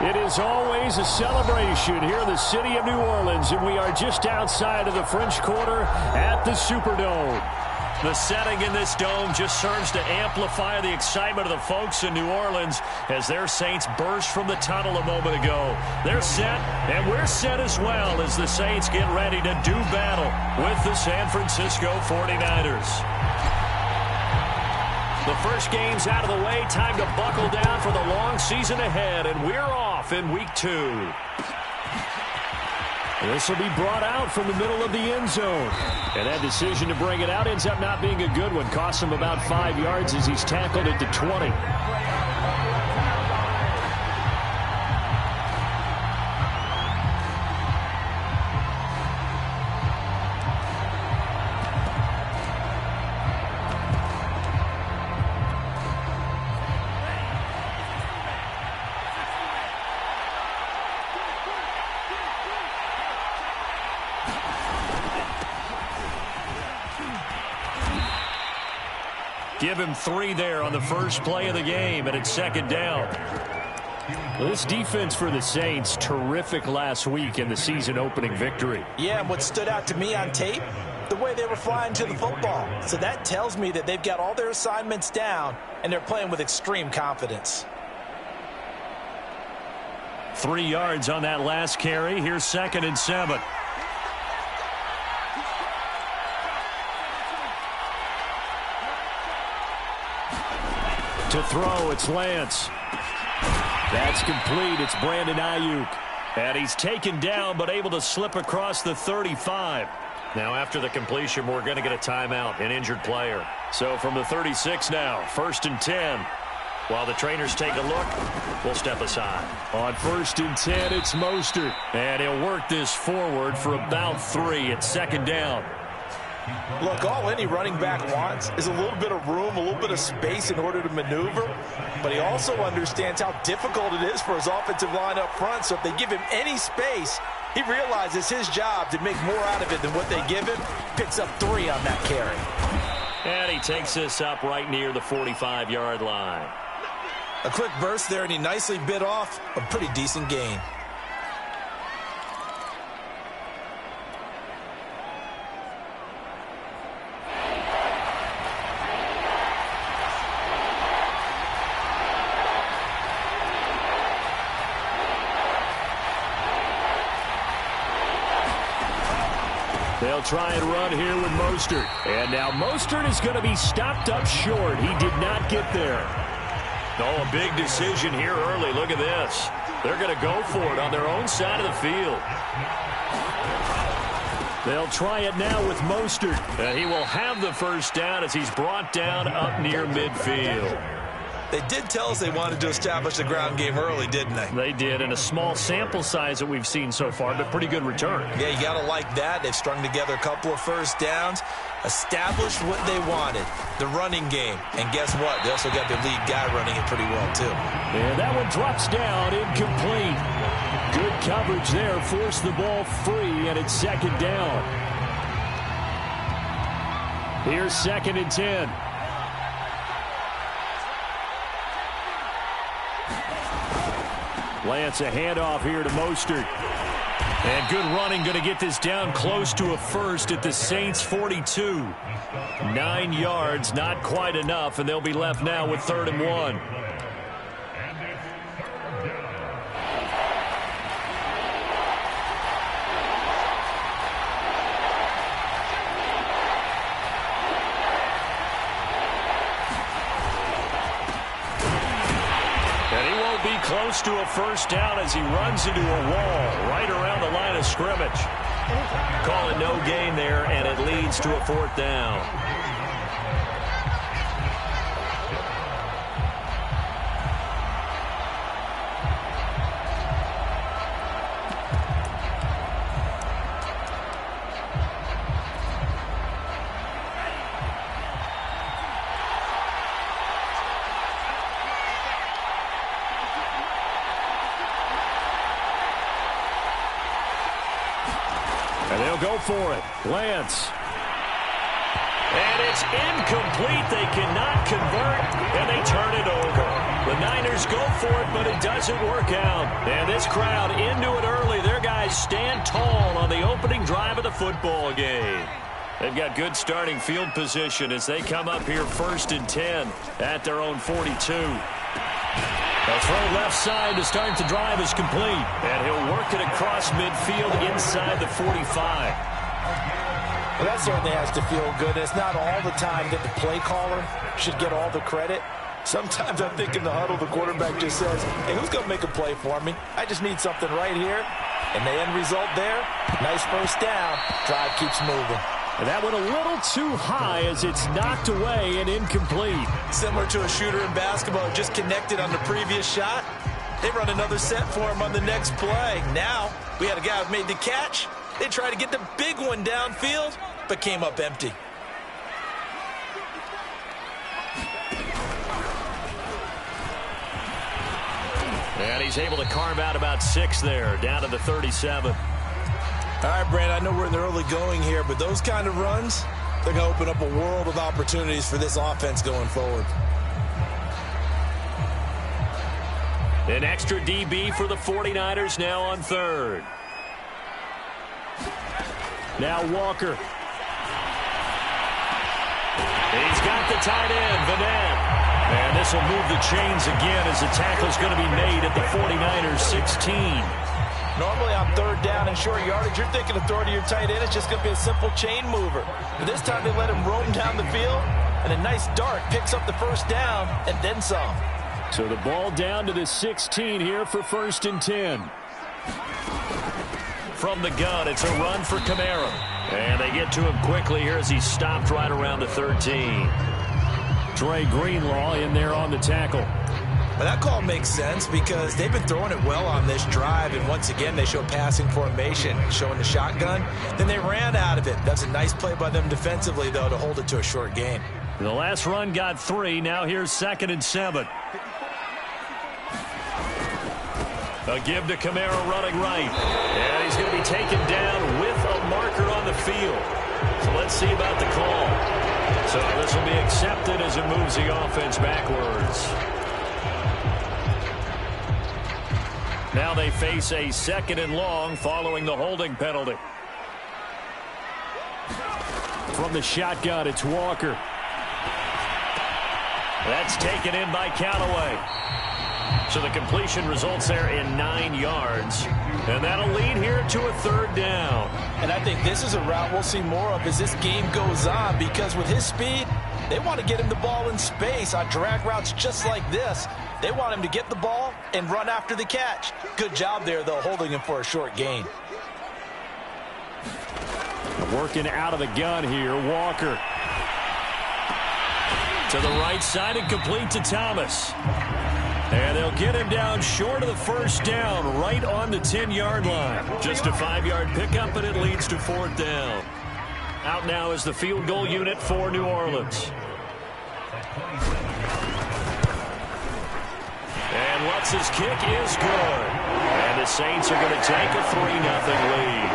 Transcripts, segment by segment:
It is always a celebration here in the city of New Orleans, and we are just outside of the French Quarter at the Superdome. The setting in this dome just serves to amplify the excitement of the folks in New Orleans as their Saints burst from the tunnel a moment ago. They're set, and we're set as well as the Saints get ready to do battle with the San Francisco 49ers. The first game's out of the way. Time to buckle down for the long season ahead, and we're off in Week 2. This will be brought out from the middle of the end zone. And that decision to bring it out ends up not being a good one. Costs him about 5 yards as he's tackled at the 20. Give him 3 there on the first play of the game, and it's second down. This defense for the Saints, terrific last week in the season-opening victory. Yeah, and what stood out to me on tape, the way they were flying to the football. So that tells me that they've got all their assignments down, and they're playing with extreme confidence. 3 yards on that last carry. Here's 2nd and 7. To throw, it's Lance. That's complete. It's Brandon Ayuk. And he's taken down, but able to slip across the 35. Now, after the completion, we're going to get a timeout, an injured player. So from the 36 now, 1st and 10. While the trainers take a look, we'll step aside. On 1st and 10, it's Mostert. And he'll work this forward for about 3 at 2nd down. Look, all any running back wants is a little bit of room, a little bit of space in order to maneuver. But he also understands how difficult it is for his offensive line up front. So if they give him any space, he realizes his job to make more out of it than what they give him. Picks up 3 on that carry. And he takes this up right near the 45-yard line. A quick burst there, and he nicely bit off a pretty decent gain. They'll try and run here with Mostert. And now Mostert is going to be stopped up short. He did not get there. Oh, a big decision here early. Look at this. They're going to go for it on their own side of the field. They'll try it now with Mostert. And he will have the first down as he's brought down up near midfield. They did tell us they wanted to establish the ground game early, didn't they? They did, and a small sample size that we've seen so far, but pretty good return. Yeah, you got to like that. They've strung together a couple of first downs, established what they wanted, the running game. And guess what? They also got their lead guy running it pretty well, too. And that one drops down, incomplete. Good coverage there, forced the ball free, and it's 2nd down. Here's 2nd and 10. Lance, a handoff here to Mostert. And good running, going to get this down close to a first at the Saints' 42. 9 yards, not quite enough, and they'll be left now with 3rd and 1. Close to a first down as he runs into a wall right around the line of scrimmage. Call it no gain there, and it leads to a 4th down. And they'll go for it. Lance. And it's incomplete. They cannot convert, and they turn it over. The Niners go for it, but it doesn't work out. And this crowd into it early. Their guys stand tall on the opening drive of the football game. They've got good starting field position as they come up here 1st and 10 at their own 42. The throw left side to start the drive is complete. And he'll work it across midfield inside the 45. Well, that certainly has to feel good. It's not all the time that the play caller should get all the credit. Sometimes I think in the huddle, the quarterback just says, hey, who's going to make a play for me? I just need something right here. And the end result there, nice first down. Drive keeps moving. And that went a little too high as it's knocked away and incomplete. Similar to a shooter in basketball, just connected on the previous shot. They run another set for him on the next play. Now, we had a guy who made the catch. They tried to get the big one downfield, but came up empty. And he's able to carve out about 6 there, down to the 37. All right, Brand, I know we're in the early going here, but those kind of runs, they're going to open up a world of opportunities for this offense going forward. An extra DB for the 49ers now on 3rd. Now Walker. He's got the tight end, Vanette. And this will move the chains again as the tackle's going to be made at the 49ers 16. Normally on 3rd down and short yardage, you're thinking of throwing to your tight end. It's just going to be a simple chain mover. But this time they let him roam down the field, and a nice dart picks up the first down and then some. So the ball down to the 16 here for 1st and 10. From the gun, it's a run for Kamara. And they get to him quickly here as he's stopped right around the 13. Dre Greenlaw in there on the tackle. Well, that call makes sense because they've been throwing it well on this drive, and once again they show passing formation, showing the shotgun. Then they ran out of it. That's a nice play by them defensively, though, to hold it to a short gain. The last run got 3. Now here's 2nd and 7. A give to Kamara running right. And he's going to be taken down with a marker on the field. So let's see about the call. So this will be accepted as it moves the offense backwards. Now they face a 2nd and long following the holding penalty. From the shotgun, it's Walker. That's taken in by Callaway. So the completion results there in 9 yards. And that'll lead here to a 3rd down. And I think this is a route we'll see more of as this game goes on, because with his speed, they want to get him the ball in space on drag routes just like this. They want him to get the ball and run after the catch. Good job there, though, holding him for a short gain. Working out of the gun here, Walker. To the right side and complete to Thomas. And they'll get him down short of the first down, right on the 10-yard line. Just a 5-yard pickup, and it leads to 4th down. Out now is the field goal unit for New Orleans. And Lutz's kick is good. And the Saints are going to take a 3-0 lead.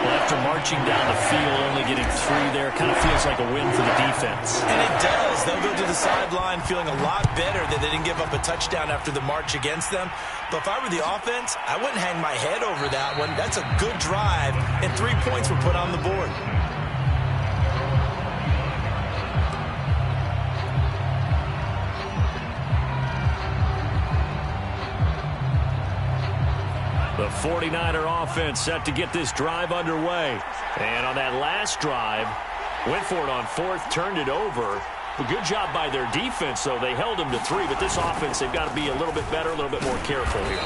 Well, after marching down the field, only getting 3 there, kind of feels like a win for the defense. And it does. They'll go to the sideline feeling a lot better that they didn't give up a touchdown after the march against them. But if I were the offense, I wouldn't hang my head over that one. That's a good drive, and 3 points were put on the board. The 49er offense set to get this drive underway. And on that last drive, went for it on 4th, turned it over. A good job by their defense, though. They held them to 3, but this offense, they've got to be a little bit better, a little bit more careful here.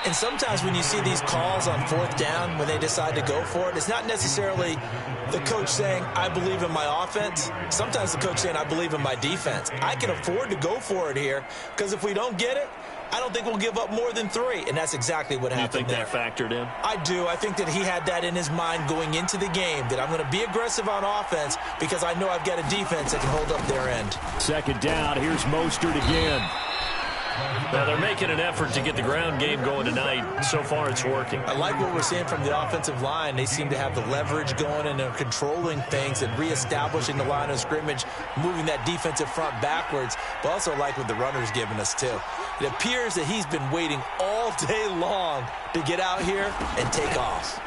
And sometimes when you see these calls on 4th down, when they decide to go for it, it's not necessarily the coach saying, I believe in my offense. Sometimes the coach saying, I believe in my defense. I can afford to go for it here, because if we don't get it, I don't think we'll give up more than 3, and that's exactly what happened there. You think that factored in? I do. I think that he had that in his mind going into the game, that I'm going to be aggressive on offense because I know I've got a defense that can hold up their end. 2nd down. Here's Mostert again. Now, they're making an effort to get the ground game going tonight. So far, it's working. I like what we're seeing from the offensive line. They seem to have the leverage going, and they're controlling things and reestablishing the line of scrimmage, moving that defensive front backwards, but also like what the runner's giving us, too. It appears that he's been waiting all day long to get out here and take off.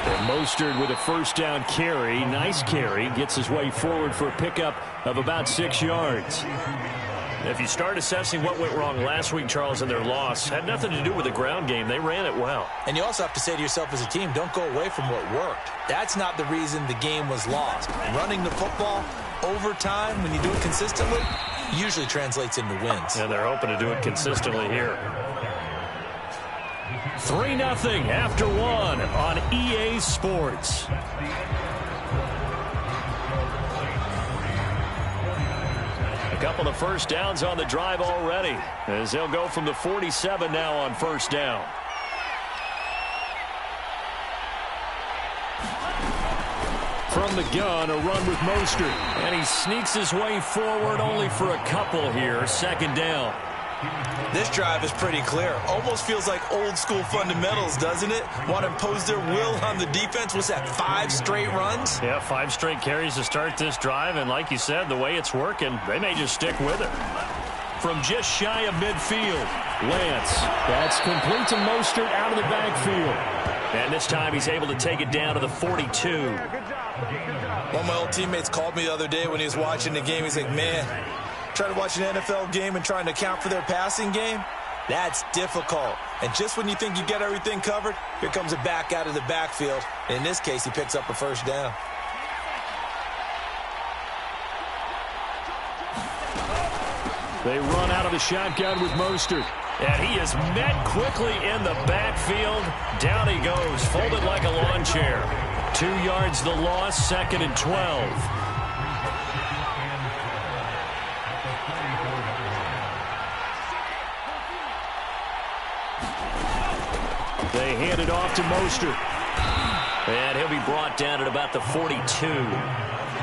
And Mostert with a first down carry. Nice carry. Gets his way forward for a pickup of about 6 yards. If you start assessing what went wrong last week, Charles, in their loss, had nothing to do with the ground game. They ran it well. And you also have to say to yourself as a team, don't go away from what worked. That's not the reason the game was lost. Running the football over time, when you do it consistently, usually translates into wins. And they're hoping to do it consistently here. 3-0 after 1 on EA Sports. A couple of first downs on the drive already, as they'll go from the 47 now on first down. From the gun, a run with Mostert. And he sneaks his way forward only for a couple here. Second down. This drive is pretty clear. Almost feels like old school fundamentals, doesn't it? Want to impose their will on the defense. What's that, 5 straight runs? Yeah, 5 straight carries to start this drive. And like you said, the way it's working, they may just stick with it. From just shy of midfield, Lance. That's complete to Mostert out of the backfield. And this time he's able to take it down to the 42. One of my old teammates called me the other day when he was watching the game. He's like, man, trying to watch an NFL game and trying to account for their passing game, that's difficult. And just when you think you get everything covered, here comes a back out of the backfield. And in this case, he picks up a first down. They run out of the shotgun with Mostert. And he is met quickly in the backfield. Down he goes, folded like a lawn chair. 2 yards the loss, 2nd and 12. They hand it off to Mostert. And he'll be brought down at about the 42.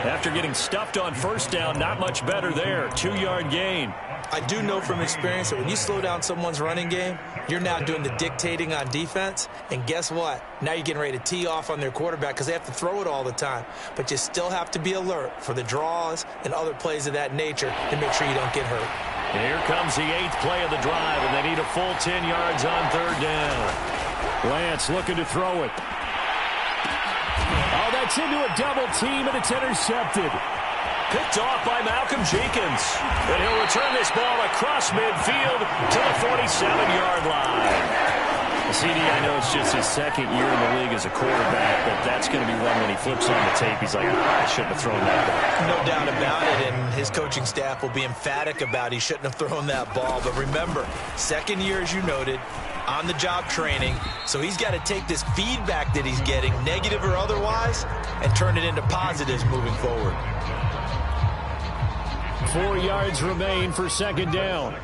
After getting stuffed on first down, not much better there. 2-yard gain. I do know from experience that when you slow down someone's running game, you're now doing the dictating on defense. And guess what? Now you're getting ready to tee off on their quarterback because they have to throw it all the time. But you still have to be alert for the draws and other plays of that nature to make sure you don't get hurt. And here comes the 8th play of the drive, and they need a full 10 yards on third down. Lance looking to throw it. Oh, that's into a double team, and it's intercepted. Picked off by Malcolm Jenkins. And he'll return this ball across midfield to the 47-yard line. CD, I know it's just his 2nd year in the league as a quarterback, but that's going to be one when he flips on the tape. He's like, I shouldn't have thrown that ball. No doubt about it, and his coaching staff will be emphatic about he shouldn't have thrown that ball. But remember, 2nd year, as you noted, on-the-job training, so he's got to take this feedback that he's getting, negative or otherwise, and turn it into positives moving forward. 4 yards remain for 2nd down.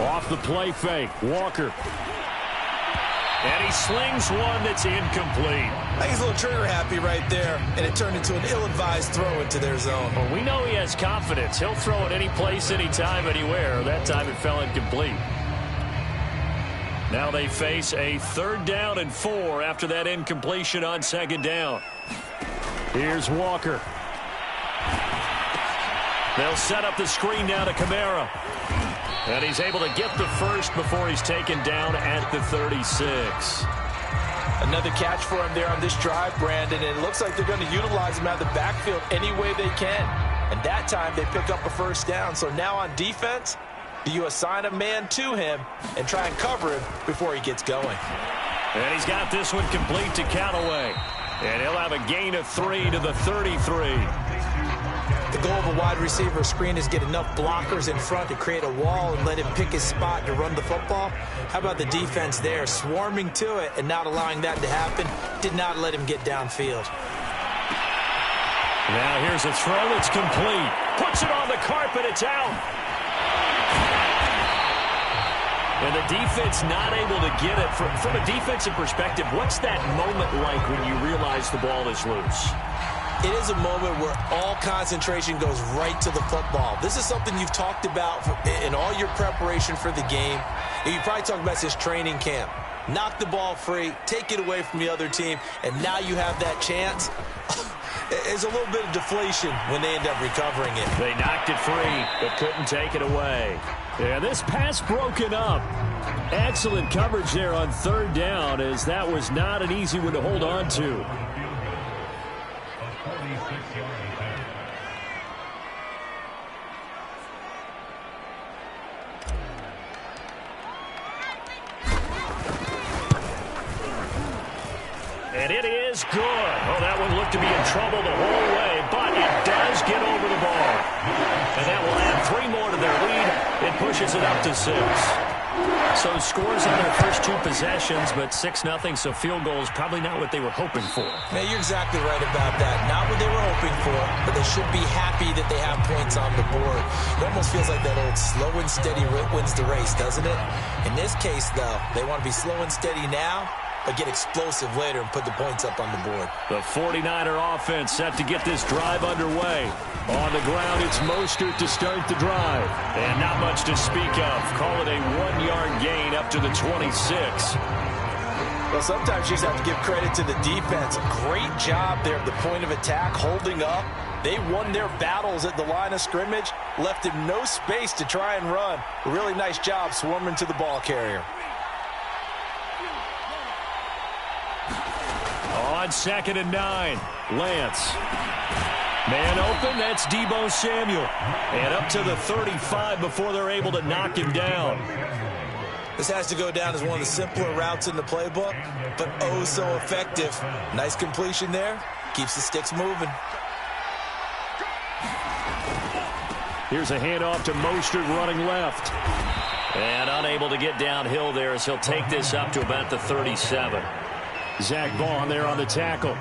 Off the play fake, Walker. And he slings one that's incomplete. I think he's a little trigger happy right there, and it turned into an ill-advised throw into their zone. Well, we know he has confidence. He'll throw it any place, anytime, anywhere. That time it fell incomplete. Now they face a 3rd down and 4 after that incompletion on 2nd down. Here's Walker. They'll set up the screen now to Kamara. And he's able to get the first before he's taken down at the 36. Another catch for him there on this drive, Brandon, and it looks like they're going to utilize him out of the backfield any way they can. And that time they pick up a first down. So now on defense, do you assign a man to him and try and cover him before he gets going? And he's got this one complete to Callaway. And he'll have a gain of 3 to the 33. The goal of a wide receiver screen is get enough blockers in front to create a wall and let him pick his spot to run the football. How about the defense there, swarming to it and not allowing that to happen? Did not let him get downfield. Now here's a throw that's complete. Puts it on the carpet, it's out. And the defense not able to get it. From a defensive perspective, what's that moment like when you realize the ball is loose? It is a moment where all concentration goes right to the football. This is something you've talked about in all your preparation for the game. And you probably talked about this training camp. Knock the ball free, take it away from the other team, and now you have that chance. There's a little bit of deflation when they end up recovering it. They knocked it free, but couldn't take it away. Yeah, this pass broken up. Excellent coverage there on third down, as that was not an easy one to hold on to. And it is good. Oh, that one looked to be in trouble the whole way, but it does get over the ball. And that will add 3 more to their lead. It pushes it up to 6. So scores on their first 2 possessions, but 6-0, so field goal is probably not what they were hoping for. Man, you're exactly right about that. Not what they were hoping for, but they should be happy that they have points on the board. It almost feels like that old slow and steady wins the race, doesn't it? In this case, though, they want to be slow and steady now, but get explosive later and put the points up on the board. The 49er offense set to get this drive underway. On the ground, it's Mostert to start the drive. And not much to speak of. Call it a 1-yard gain up to the 26. Well, sometimes you just have to give credit to the defense. Great job there at the point of attack, holding up. They won their battles at the line of scrimmage, left him no space to try and run. A really nice job swarming to the ball carrier. On 2nd and 9, Lance. Man open, that's Deebo Samuel. And up to the 35 before they're able to knock him down. This has to go down as one of the simpler routes in the playbook, but oh so effective. Nice completion there. Keeps the sticks moving. Here's a handoff to Mostert running left. And unable to get downhill there as he'll take this up to about the 37. Zach Vaughn there on the tackle.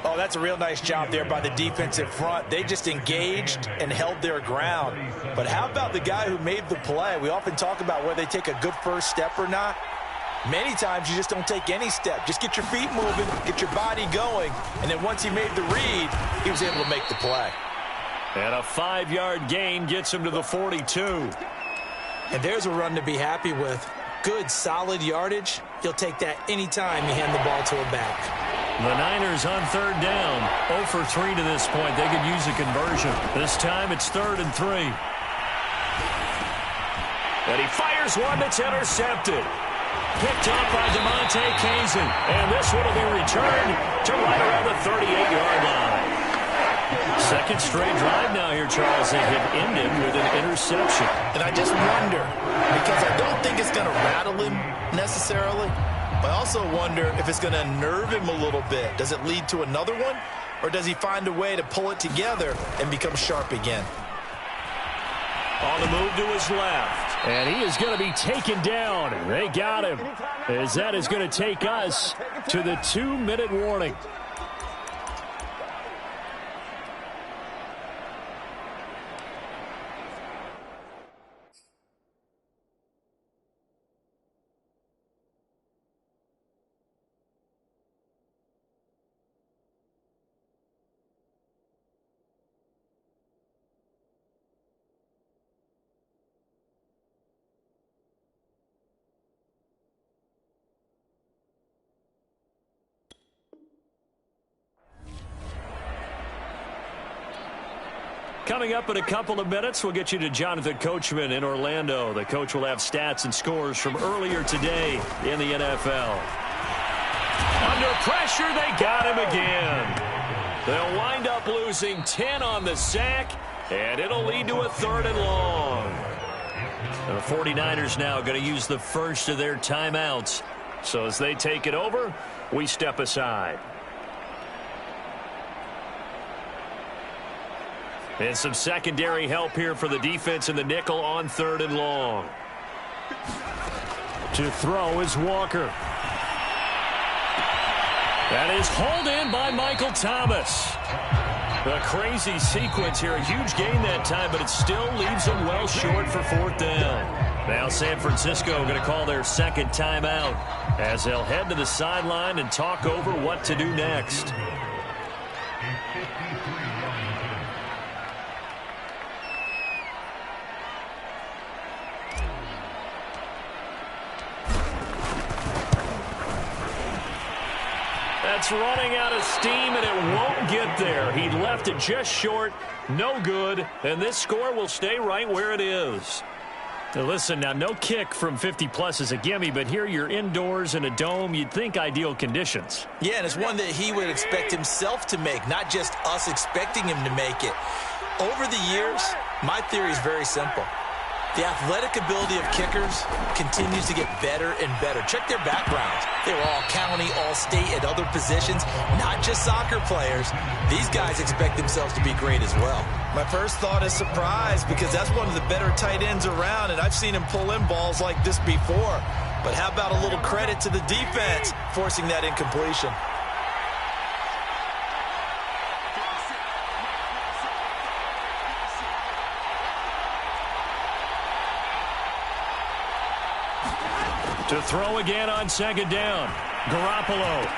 Oh, that's a real nice job there by the defensive front. They just engaged and held their ground. But how about the guy who made the play? We often talk about whether they take a good first step or not. Many times you just don't take any step. Just get your feet moving, get your body going, and then once he made the read, he was able to make the play. And a 5-yard gain gets him to the 42. And there's a run to be happy with. Good, solid yardage. He'll take that anytime you hand the ball to a back. The Niners on third down. 0 for 3 to this point. They could use a conversion. This time it's 3rd and 3. And he fires one that's intercepted. Picked up by DeMonte Kazin. And this one will be returned to right around the 38-yard line. Second straight drive now here, Charles. They have ended with an interception. And I just wonder, because I don't think it's going to rattle him necessarily, but I also wonder if it's going to unnerve him a little bit. Does it lead to another one? Or does he find a way to pull it together and become sharp again? On the move to his left. And he is going to be taken down. They got him. As that is going to take us to the 2-minute warning. Coming up in a couple of minutes, we'll get you to Jonathan Coachman in Orlando. The coach will have stats and scores from earlier today in the NFL. Under pressure, they got him again. They'll wind up losing 10 on the sack, and it'll lead to a 3rd and long. The 49ers now going to use the first of their timeouts. So as they take it over, we step aside. And some secondary help here for the defense in the nickel on 3rd and long. To throw is Walker. That is hauled in by Michael Thomas. A crazy sequence here. A huge gain that time, but it still leaves them well short for 4th down. Now San Francisco going to call their second timeout as they'll head to the sideline and talk over what to do next. That's running out of steam, and it won't get there. He left it just short, no good, and this score will stay right where it is. Now listen, now no kick from 50-plus is a gimme, but here you're indoors in a dome. You'd think ideal conditions. Yeah, and it's one that he would expect himself to make, not just us expecting him to make it. Over the years, my theory is very simple. The athletic ability of kickers continues to get better and better. Check their backgrounds. They were all county, all state, at other positions, not just soccer players. These guys expect themselves to be great as well. My first thought is surprise, because that's one of the better tight ends around, and I've seen him pull in balls like this before. But how about a little credit to the defense forcing that incompletion? To throw again on second down. Garoppolo.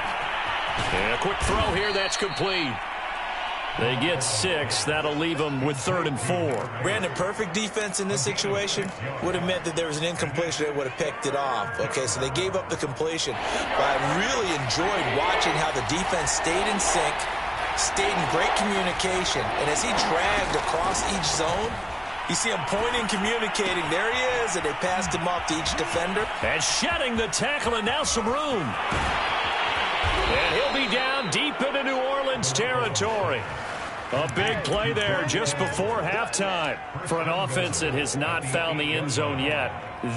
And a quick throw here, that's complete. They get 6. That'll leave them with 3rd and 4. Brandon, perfect defense in this situation would have meant that there was an incompletion that would have picked it off. Okay, so they gave up the completion. But I really enjoyed watching how the defense stayed in sync, stayed in great communication, and as he dragged across each zone, you see him pointing, communicating. There he is, and they passed him off to each defender. And shedding the tackle, and now some room. And he'll be down deep into New Orleans territory. A big play there just before halftime for an offense that has not found the end zone yet.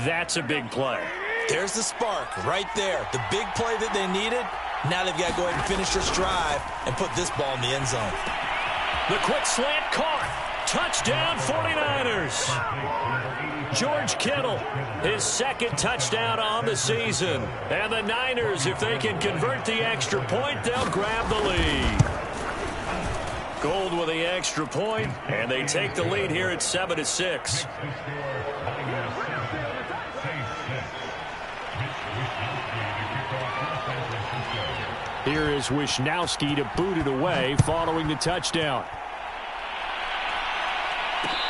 That's a big play. There's the spark right there. The big play that they needed. Now they've got to go ahead and finish this drive and put this ball in the end zone. The quick slant caught. Touchdown 49ers. George Kittle, his 2nd touchdown on the season. And the Niners, if they can convert the extra point, they'll grab the lead. Gold with the extra point, and they take the lead here at 7-6. Here is Wisnowski to boot it away following the touchdown.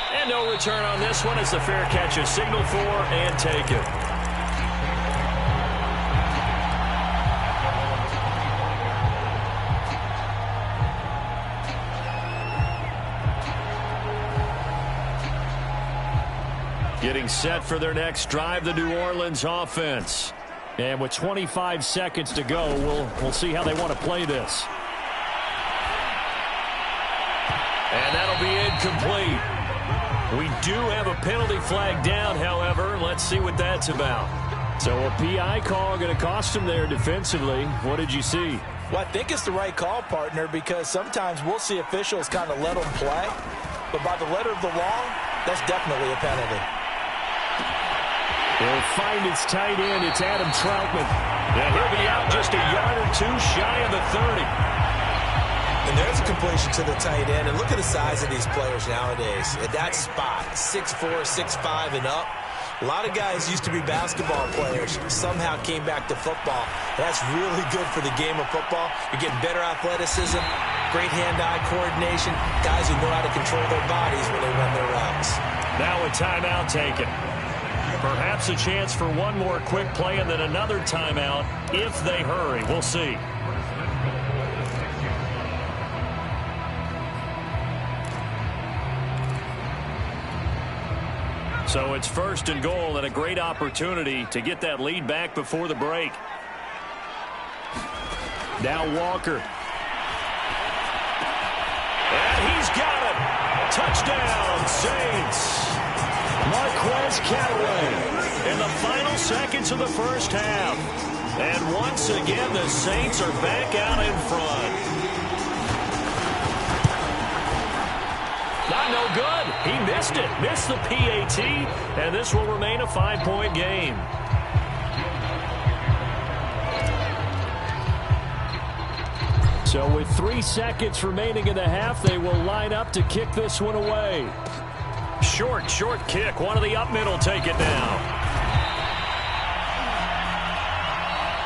And no return on this one as the fair catch is signaled for and taken. Getting set for their next drive, the New Orleans offense. And with 25 seconds to go, we'll see how they want to play this. And that'll be incomplete. We do have a penalty flag down, however. Let's see what that's about. So a PI call going to cost him there defensively. What did you see? Well, I think it's the right call, partner, because sometimes we'll see officials kind of let them play. But by the letter of the law, that's definitely a penalty. He'll find its tight end. It's Adam Troutman. And he'll be out just a yard or 2 shy of the 30. And there's a completion to the tight end. And look at the size of these players nowadays. At that spot, 6'4", 6'5", and up. A lot of guys used to be basketball players, somehow came back to football. That's really good for the game of football. You're getting better athleticism, great hand-eye coordination, guys who know how to control their bodies when they run their routes. Now a timeout taken. Perhaps a chance for one more quick play and then another timeout if they hurry. We'll see. So it's 1st and goal and a great opportunity to get that lead back before the break. Now Walker. And he's got it. Touchdown, Saints. Marquez Callaway in the final seconds of the first half. And once again, the Saints are back out in front. Not no good. He missed it. Missed the PAT. And this will remain a 5-point game. So with 3 seconds remaining in the half, they will line up to kick this one away. Short kick. One of the up middle take it now.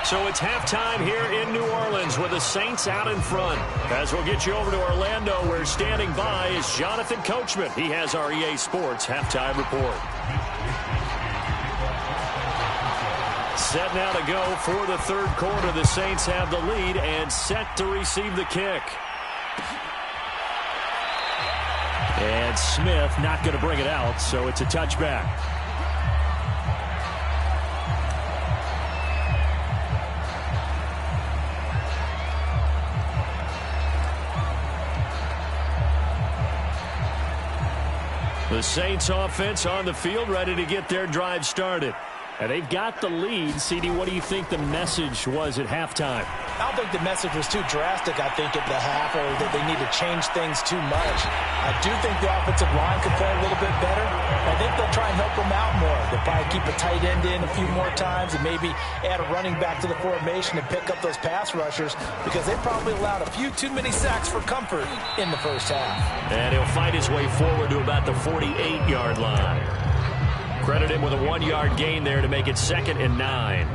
So it's halftime here in New Orleans with the Saints out in front. As we'll get you over to Orlando, where standing by is Jonathan Coachman. He has our EA Sports halftime report. Set now to go for the third quarter. The Saints have the lead and set to receive the kick. And Smith not going to bring it out, so it's a touchback. The Saints offense on the field, ready to get their drive started. And they've got the lead. CD, what do you think the message was at halftime? I don't think the message was too drastic, I think, at the half, or that they need to change things too much. I do think the offensive line could play a little bit better. I think they'll try and help them out more. They'll probably keep a tight end in a few more times and maybe add a running back to the formation and pick up those pass rushers, because they probably allowed a few too many sacks for comfort in the first half. And he'll fight his way forward to about the 48-yard line. Credit him with a 1-yard gain there to make it 2nd and 9.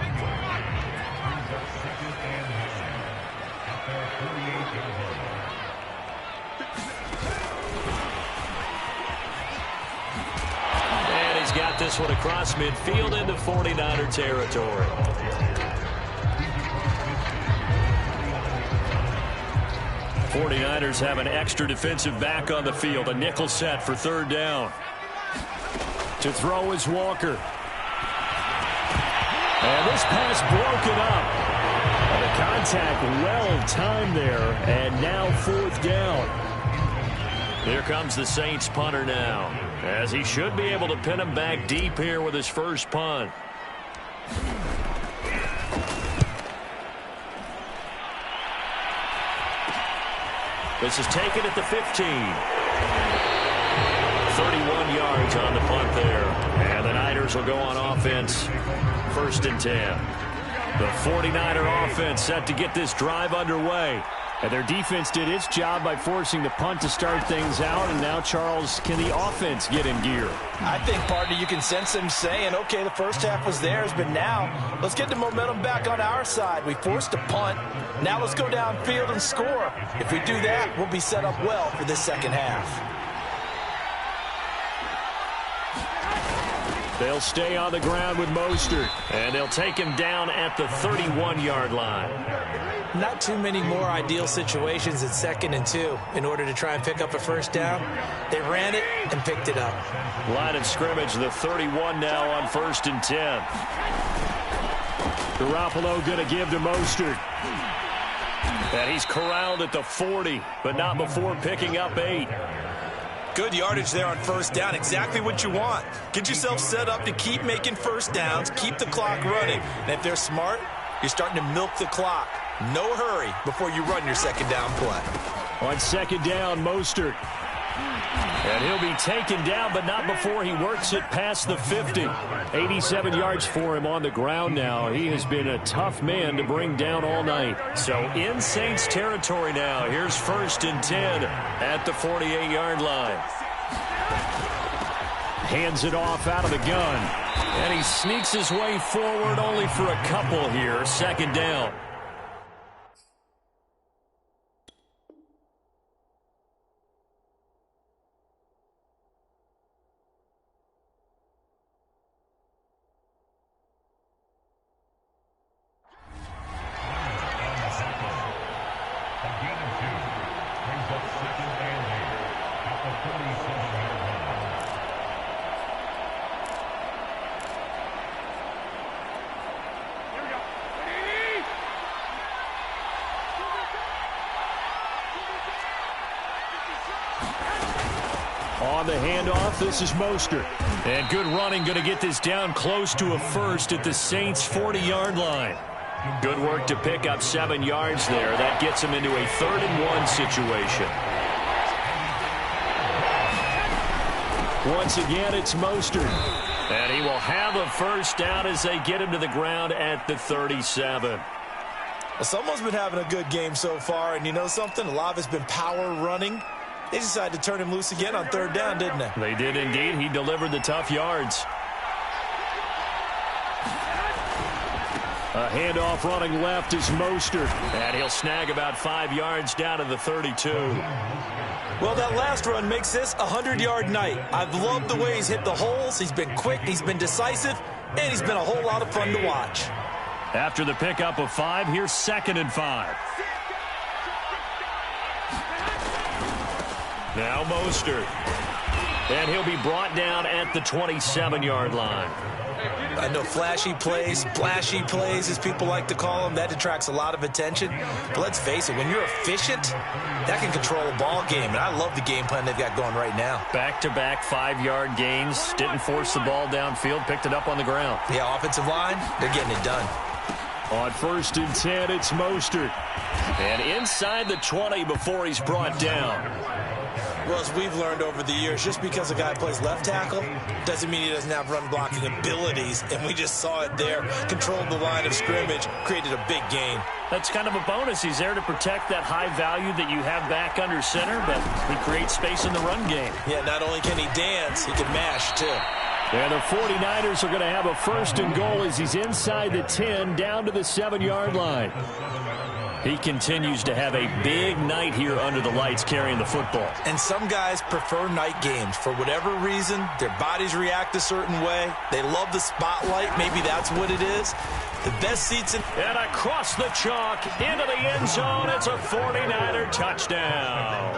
And he's got this one across midfield into 49er territory. '49ers have an extra defensive back on the field. A nickel set for third down. To throw is Walker. And this pass broken up. And the contact well timed there. And now 4th down. Here comes the Saints punter now, as he should be able to pin him back deep here with his first punt. This is taken at the 15. 31 yards on the punt there. And the Niners will go on offense. 1st and 10. The 49er offense set to get this drive underway. And their defense did its job by forcing the punt to start things out. And now, Charles, can the offense get in gear? I think, partner, you can sense them saying, okay, the first half was theirs, but now let's get the momentum back on our side. We forced a punt. Now let's go downfield and score. If we do that, we'll be set up well for this second half. They'll stay on the ground with Mostert, and they'll take him down at the 31-yard line. Not too many more ideal situations at 2nd and 2 in order to try and pick up a first down. They ran it and picked it up. Line of scrimmage, the 31 now on 1st and 10. Garoppolo going to give to Mostert. And he's corralled at the 40, but not before picking up 8. Good yardage there on first down. Exactly what you want. Get yourself set up to keep making first downs, keep the clock running. And if they're smart, you're starting to milk the clock. No hurry before you run your second down play. On 2nd down, Mostert. And he'll be taken down, but not before he works it past the 50. 87 yards for him on the ground now. He has been a tough man to bring down all night. So in Saints territory now. Here's 1st and 10 at the 48-yard line. Hands it off out of the gun. And he sneaks his way forward only for a couple here. 2nd down. On the handoff, this is Mostert. And good running, going to get this down close to a first at the Saints' 40-yard line. Good work to pick up 7 yards there. That gets him into a 3rd and 1 situation. Once again, it's Mostert. And he will have a first down as they get him to the ground at the 37. Well, someone's been having a good game so far, and you know something? A lot of it's been power running. They decided to turn him loose again on 3rd down, didn't they? They did indeed. He delivered the tough yards. A handoff running left is Mostert. And he'll snag about 5 yards down to the 32. Well, that last run makes this a 100-yard night. I've loved the way he's hit the holes. He's been quick. He's been decisive. and he's been a whole lot of fun to watch. After the pickup of 5, here's 2nd and 5. Now Mostert. And he'll be brought down at the 27-yard line. I know flashy plays, splashy plays, as people like to call them, that attracts a lot of attention. But let's face it, when you're efficient, that can control a ball game. And I love the game plan they've got going right now. Back-to-back 5-yard gains. Didn't force the ball downfield. Picked it up on the ground. Yeah, offensive line, they're getting it done. On 1st and 10, it's Mostert. And inside the 20 before he's brought down. Well, as we've learned over the years, just because a guy plays left tackle doesn't mean he doesn't have run-blocking abilities, and we just saw it there. Controlled the line of scrimmage, created a big gain. That's kind of a bonus. He's there to protect that high value that you have back under center, but he creates space in the run game. Yeah, not only can he dance, he can mash, too. And the 49ers are going to have a 1st and goal as he's inside the 10, down to the 7-yard line. He continues to have a big night here under the lights carrying the football. And some guys prefer night games. For whatever reason, their bodies react a certain way. They love the spotlight. Maybe that's what it is. The best seats in... And across the chalk, into the end zone. It's a 49er touchdown.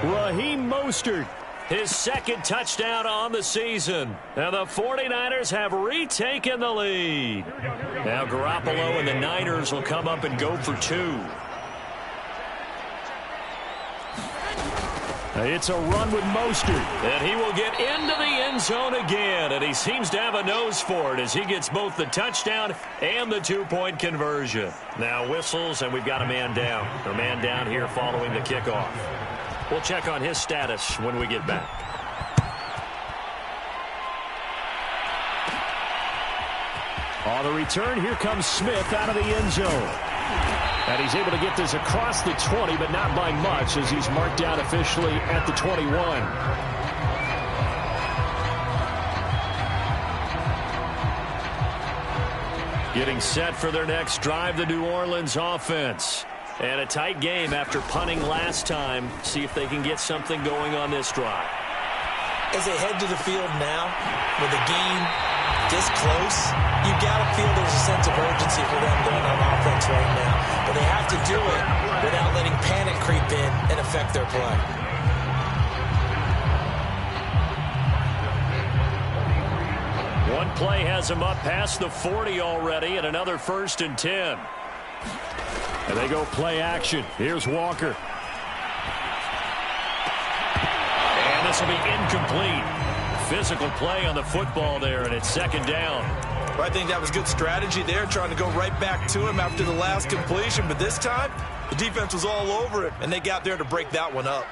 Raheem Mostert, his 2nd touchdown on the season. And the 49ers have retaken the lead. Now Garoppolo and the Niners will come up and go for 2. It's a run with Mostert. And he will get into the end zone again. And he seems to have a nose for it as he gets both the touchdown and the 2-point conversion. Now whistles, and we've got a man down. A man down here following the kickoff. We'll check on his status when we get back. On the return, here comes Smith out of the end zone. And he's able to get this across the 20, but not by much, as he's marked down officially at the 21. Getting set for their next drive, the New Orleans offense. And a tight game after punting last time. See if they can get something going on this drive. As they head to the field now, with the game this close, you got to feel there's a sense of urgency for them going on offense right now. But they have to do it without letting panic creep in and affect their play. One play has them up past the 40 already, and another 1st and 10. And they go play action. Here's Walker. And this will be incomplete. Physical play on the football there, and it's 2nd down. Well, I think that was good strategy there, trying to go right back to him after the last completion. But this time, the defense was all over it, and they got there to break that one up.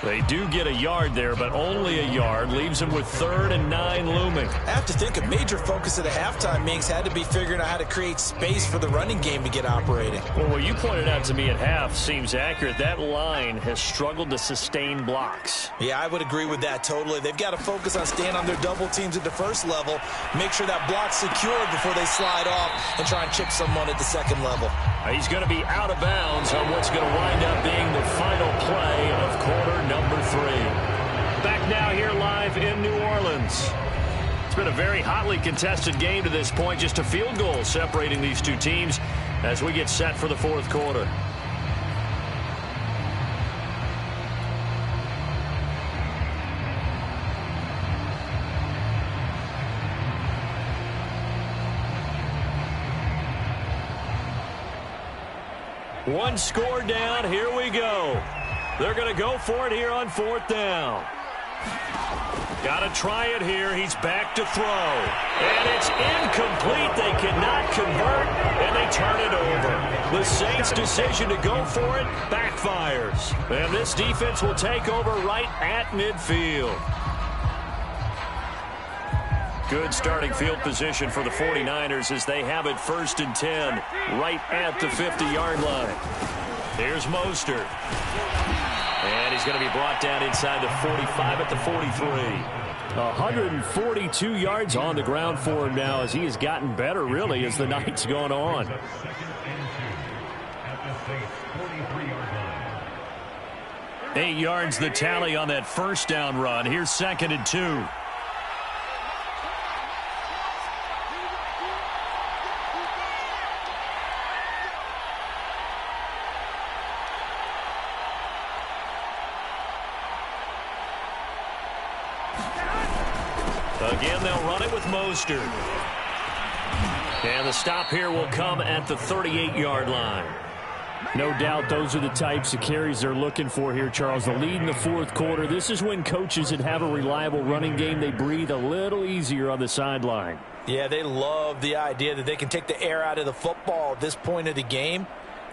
They do get a yard there, but only a yard. Leaves them with 3rd and 9 looming. I have to think a major focus at the halftime meetings had to be figuring out how to create space for the running game to get operating. Well, what you pointed out to me at half seems accurate. That line has struggled to sustain blocks. Yeah, I would agree with that totally. They've got to focus on staying on their double teams at the first level, make sure that block's secured before they slide off and try and chip someone at the second level. He's going to be out of bounds on what's going to wind up being the final play of quarter number 3. Back now here live in New Orleans. It's been a very hotly contested game to this point. Just a field goal separating these two teams as we get set for the 4th quarter. One score down. Here we go. They're going to go for it here on 4th down. Got to try it here. He's back to throw. And it's incomplete. They cannot convert, and they turn it over. The Saints' decision to go for it backfires. And this defense will take over right at midfield. Good starting field position for the 49ers as they have it 1st and 10 right at the 50-yard line. Here's Mostert. And he's going to be brought down inside the 45 at the 43. 142 yards on the ground for him now as he has gotten better, really, as the night's gone on. 8 yards the tally on that first down run. Here's 2nd and 2. Again, they'll run it with Mostert. And the stop here will come at the 38-yard line. No doubt those are the types of carries they're looking for here, Charles. The lead in the fourth quarter. This is when coaches that have a reliable running game, they breathe a little easier on the sideline. Yeah, they love the idea that they can take the air out of the football at this point of the game.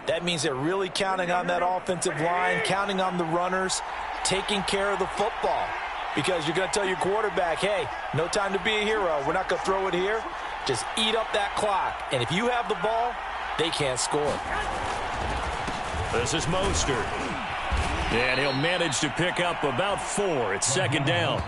That means they're really counting on that offensive line, counting on the runners, taking care of the football. Because you're going to tell your quarterback, hey, no time to be a hero. We're not going to throw it here. Just eat up that clock. And if you have the ball, they can't score. This is Mostert. And he'll manage to pick up about 4. It's 2nd down.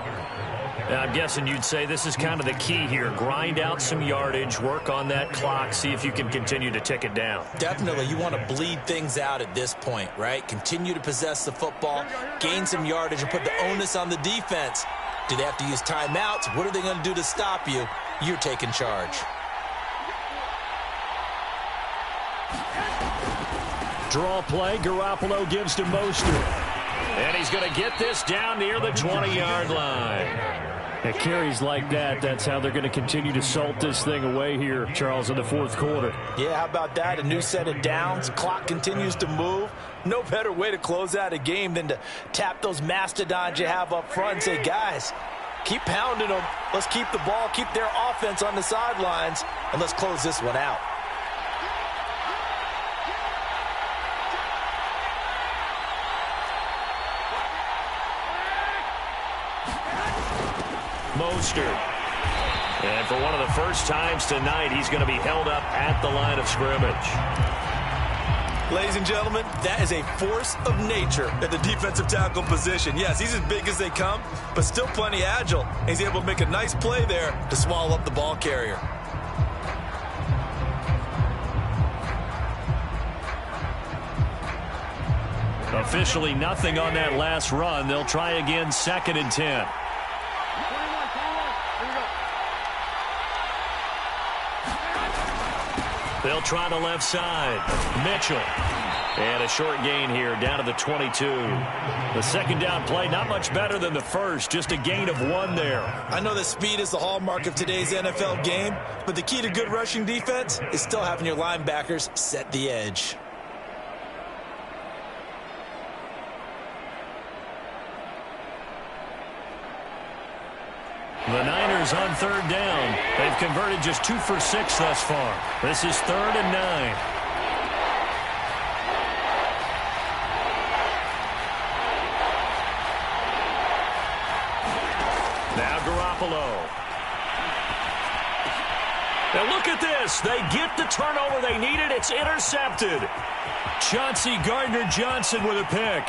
Now, I'm guessing you'd say this is kind of the key here. Grind out some yardage, work on that clock, see if you can continue to tick it down. Definitely. You want to bleed things out at this point, right? Continue to possess the football, gain some yardage, and put the onus on the defense. Do they have to use timeouts? What are they going to do to stop you? You're taking charge. Draw play. Garoppolo gives to Mostert. And he's going to get this down near the 20-yard line. At carries like that, that's how they're going to continue to salt this thing away here, Charles, in the fourth quarter. Yeah, how about that? A new set of downs. Clock continues to move. No better way to close out a game than to tap those mastodons you have up front and say, guys, keep pounding them. Let's keep the ball, keep their offense on the sidelines, and let's close this one out. Mostert. And for one of the first times tonight, he's going to be held up at the line of scrimmage. Ladies and gentlemen, that is a force of nature at the defensive tackle position. Yes, he's as big as they come, but still plenty agile. He's able to make a nice play there to swallow up the ball carrier. Officially nothing on that last run. They'll try again, 2nd and 10. They'll try the left side. Mitchell. And a short gain here down to the 22. The 2nd down play, not much better than the first. Just a gain of 1 there. I know that speed is the hallmark of today's NFL game, but the key to good rushing defense is still having your linebackers set the edge. The Niners on 3rd down. They've converted just 2 for 6 thus far. This is 3rd and 9. Now Garoppolo. Now look at this. They get the turnover they needed. It's intercepted. Chauncey Gardner-Johnson with a pick.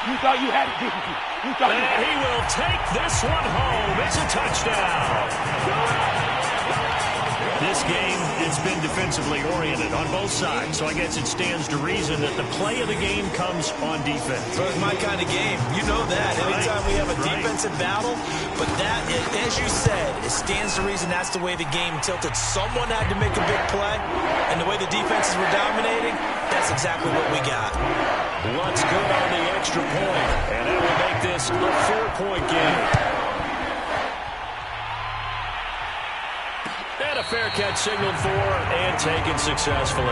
You thought you had it, didn't you? And he will take this one home. It's a touchdown. This game, it's been defensively oriented on both sides, so I guess it stands to reason that the play of the game comes on defense. So it's my kind of game. You know that. Anytime we have a defensive battle, but that, as you said, it stands to reason that's the way the game tilted. Someone had to make a big play, and the way the defenses were dominating, that's exactly what we got. What's good on the extra point, and that will make this a 4-point game. And a fair catch signaled for and taken successfully.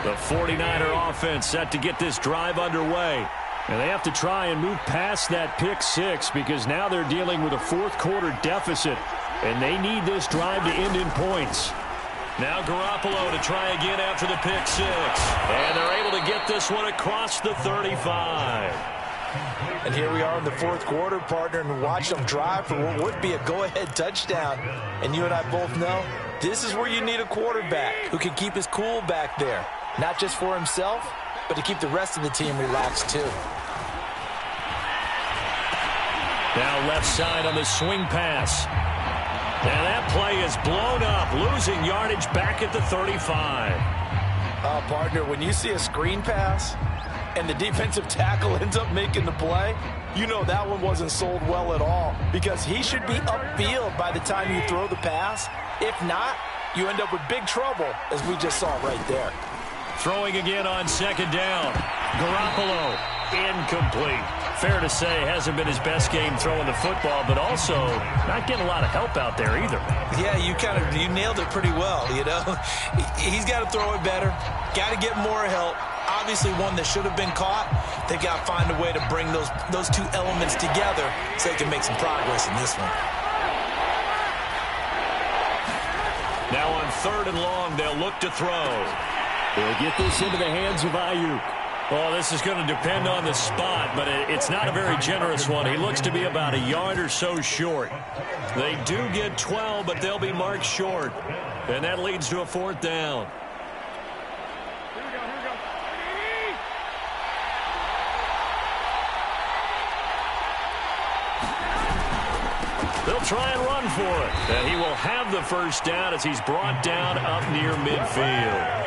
The 49er offense set to get this drive underway. And they have to try and move past that pick six because now they're dealing with a fourth-quarter deficit. And they need this drive to end in points. Now Garoppolo to try again after the pick six. And they're able to get this one across the 35. And here we are in the fourth quarter, partner, and watch them drive for what would be a go-ahead touchdown. And you and I both know this is where you need a quarterback who can keep his cool back there. Not just for himself, but to keep the rest of the team relaxed too. Now left side on the swing pass. And that play is blown up, losing yardage back at the 35. Partner, when you see a screen pass and the defensive tackle ends up making the play, you know that one wasn't sold well at all, because he should be upfield by the time you throw the pass. If not, you end up with big trouble, as we just saw right there. Throwing again on second down. Garoppolo, incomplete. Fair to say, hasn't been his best game throwing the football, but also not getting a lot of help out there either. Yeah, you nailed it pretty well, you know. He's got to throw it better, got to get more help. Obviously one that should have been caught. They've got to find a way to bring those two elements together so they can make some progress in this one. Now on 3rd and long, they'll look to throw. They'll get this into the hands of Ayuk. Well, this is going to depend on the spot, but it's not a very generous one. He looks to be about a yard or so short. They do get 12, but they'll be marked short. And that leads to a 4th down. They'll try and run for it. And he will have the first down as he's brought down up near midfield.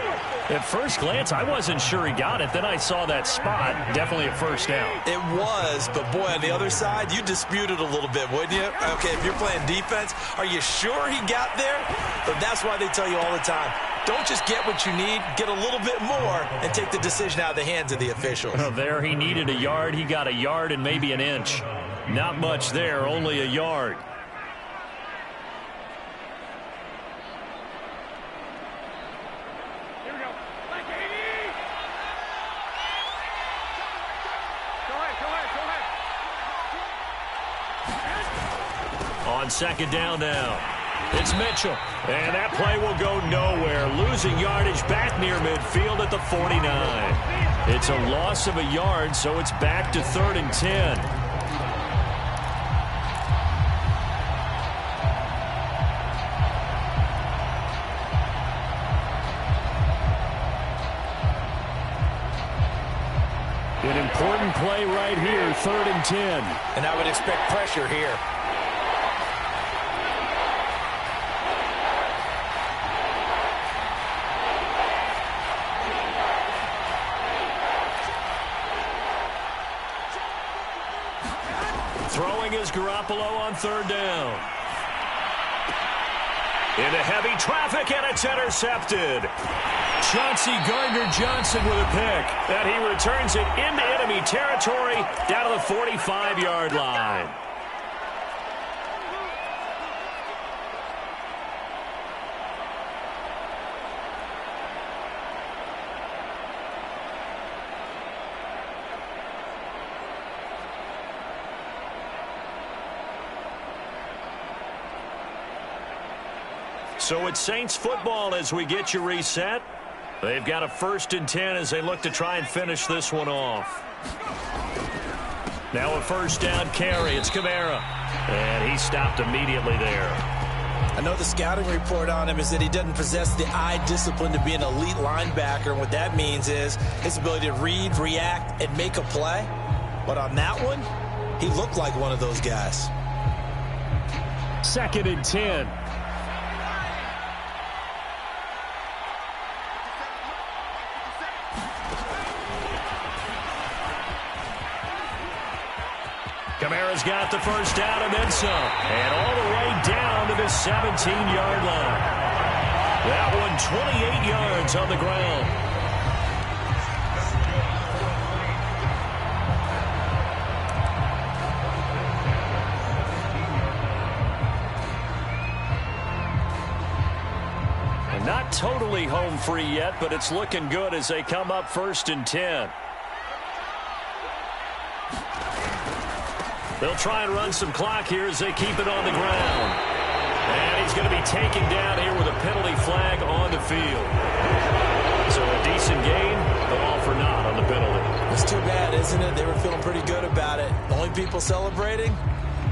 At first glance, I wasn't sure he got it. Then I saw that spot. Definitely a first down. It was, but boy, on the other side, you disputed a little bit, wouldn't you? Okay, if you're playing defense, are you sure he got there? But that's why they tell you all the time, don't just get what you need, get a little bit more, and take the decision out of the hands of the officials. There he needed a yard. He got a yard and maybe an inch. Not much there, only a yard. On second down now, it's Mitchell. And that play will go nowhere, losing yardage back near midfield at the 49. It's a loss of a yard, so it's back to 3rd and 10. An important play right here, 3rd and 10. And I would expect pressure here. Throwing is Garoppolo on 3rd down. Into heavy traffic, and it's intercepted. Chauncey Gardner-Johnson with a pick. And he returns it into enemy territory down to the 45-yard line. So it's Saints football as we get you reset. They've got a 1st and 10 as they look to try and finish this one off. Now a 1st down carry. It's Kamara. And he stopped immediately there. I know the scouting report on him is that he doesn't possess the eye discipline to be an elite linebacker. And what that means is his ability to read, react, and make a play. But on that one, he looked like one of those guys. 2nd and 10. Kamara's got the first down and then some. And all the way down to the 17-yard line. That one 28 yards on the ground. And not totally home free yet, but it's looking good as they come up 1st and 10. They'll try and run some clock here as they keep it on the ground. And he's going to be taken down here with a penalty flag on the field. So a decent game, but all for naught on the penalty. It's too bad, isn't it? They were feeling pretty good about it. The only people celebrating,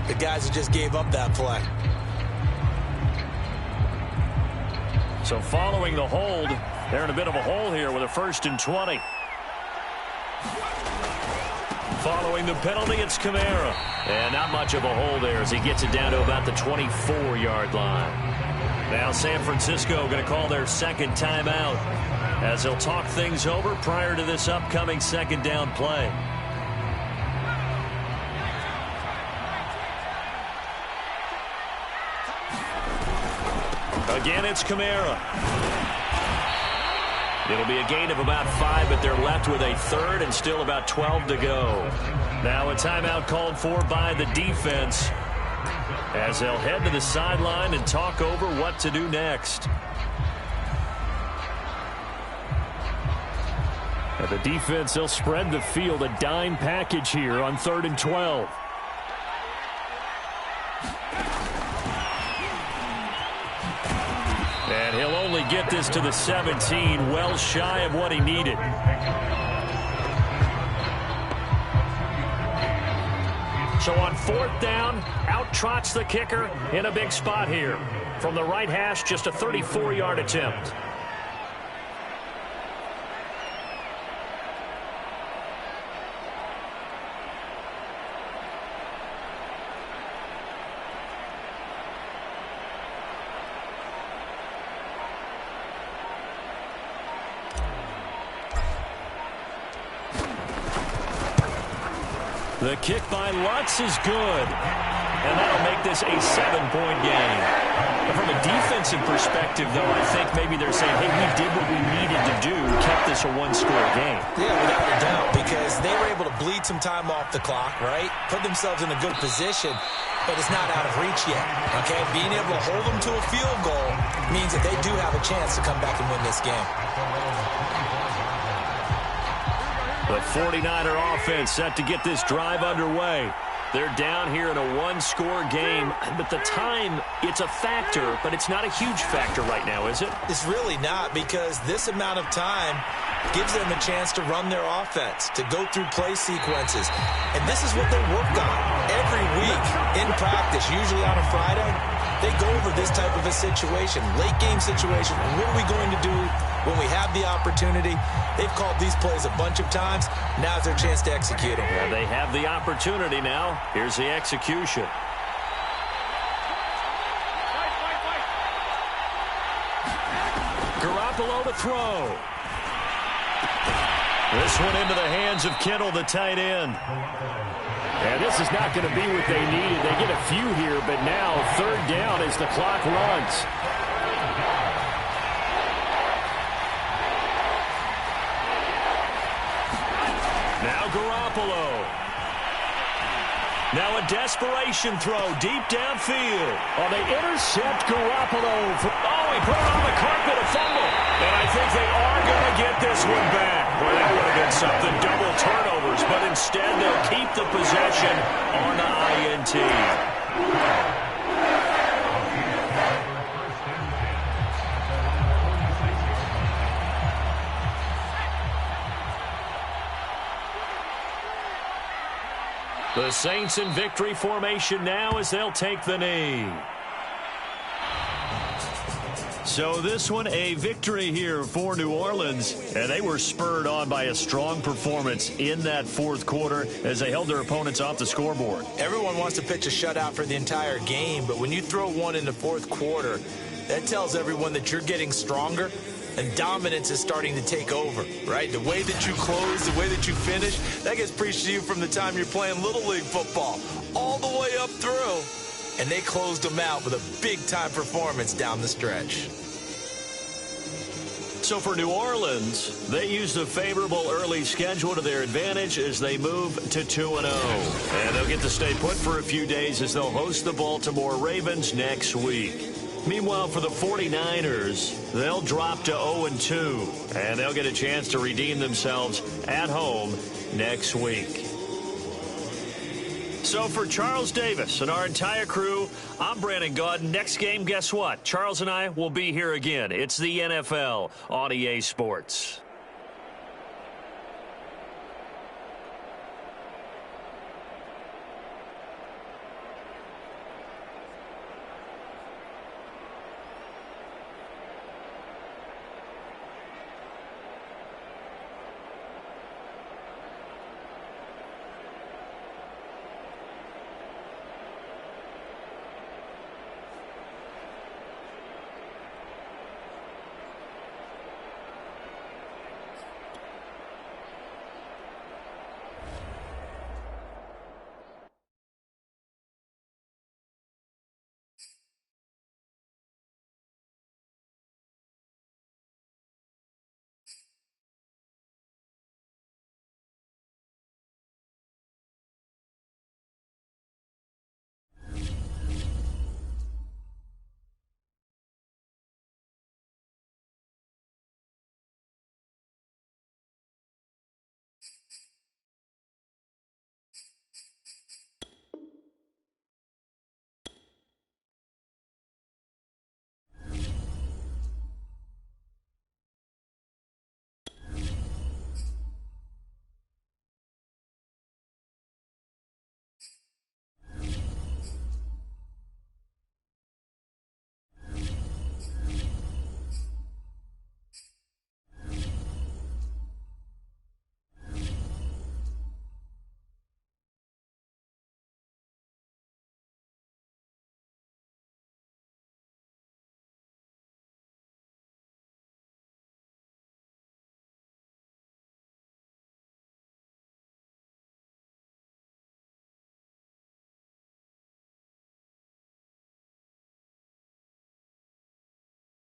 the guys who just gave up that play. So following the hold, they're in a bit of a hole here with a 1st and 20. Following the penalty, it's Kamara. And not much of a hole there as he gets it down to about the 24-yard line. Now San Francisco going to call their second timeout as they'll talk things over prior to this upcoming second down play. Again, it's Kamara. It'll be a gain of about 5, but they're left with a third and still about 12 to go. Now a timeout called for by the defense as they'll head to the sideline and talk over what to do next. And the defense, they'll spread the field, a dime package here on 3rd and 12. And he'll only get this to the 17, well shy of what he needed. So on 4th down, out trots the kicker in a big spot here. From the right hash, just a 34-yard attempt. The kick by Lutz is good, and that'll make this a 7-point game. But from a defensive perspective, though, I think maybe they're saying, hey, we did what we needed to do, kept this a one-score game. Yeah, without a doubt, because they were able to bleed some time off the clock, right? Put themselves in a good position, but it's not out of reach yet, okay? Being able to hold them to a field goal means that they do have a chance to come back and win this game. The 49er offense set to get this drive underway. They're down here in a one-score game, but the time, it's a factor, but it's not a huge factor right now, is it? It's really not, because this amount of time gives them a chance to run their offense, to go through play sequences. And this is what they work on every week in practice, usually on a Friday. They go over this type of a situation, late game situation. What are we going to do when we have the opportunity? They've called these plays a bunch of times. Now's their chance to execute them. Yeah, they have the opportunity now. Here's the execution. Garoppolo to throw. This one into the hands of Kittle, the tight end. And this is not going to be what they needed. They get a few here, but now 3rd down as the clock runs. Now Garoppolo. Now a desperation throw deep downfield. Oh, they intercept Garoppolo. Oh, he put it on the carpet, a fumble. And I think they are going to get this one back. Boy, that would have been something, double turnovers. But instead, they'll keep the possession on the INT. The Saints in victory formation now as they'll take the knee. So this one, a victory here for New Orleans, and they were spurred on by a strong performance in that 4th quarter as they held their opponents off the scoreboard. Everyone wants to pitch a shutout for the entire game, but when you throw one in the 4th quarter, that tells everyone that you're getting stronger and dominance is starting to take over, right? The way that you close, the way that you finish, that gets preached to you from the time you're playing Little League football all the way up through. And they closed them out with a big-time performance down the stretch. So for New Orleans, they used a favorable early schedule to their advantage as they move to 2-0. And they'll get to stay put for a few days as they'll host the Baltimore Ravens next week. Meanwhile, for the 49ers, they'll drop to 0-2, and they'll get a chance to redeem themselves at home next week. So for Charles Davis and our entire crew, I'm Brandon Gaudin. Next game, guess what? Charles and I will be here again. It's the NFL on EA Sports.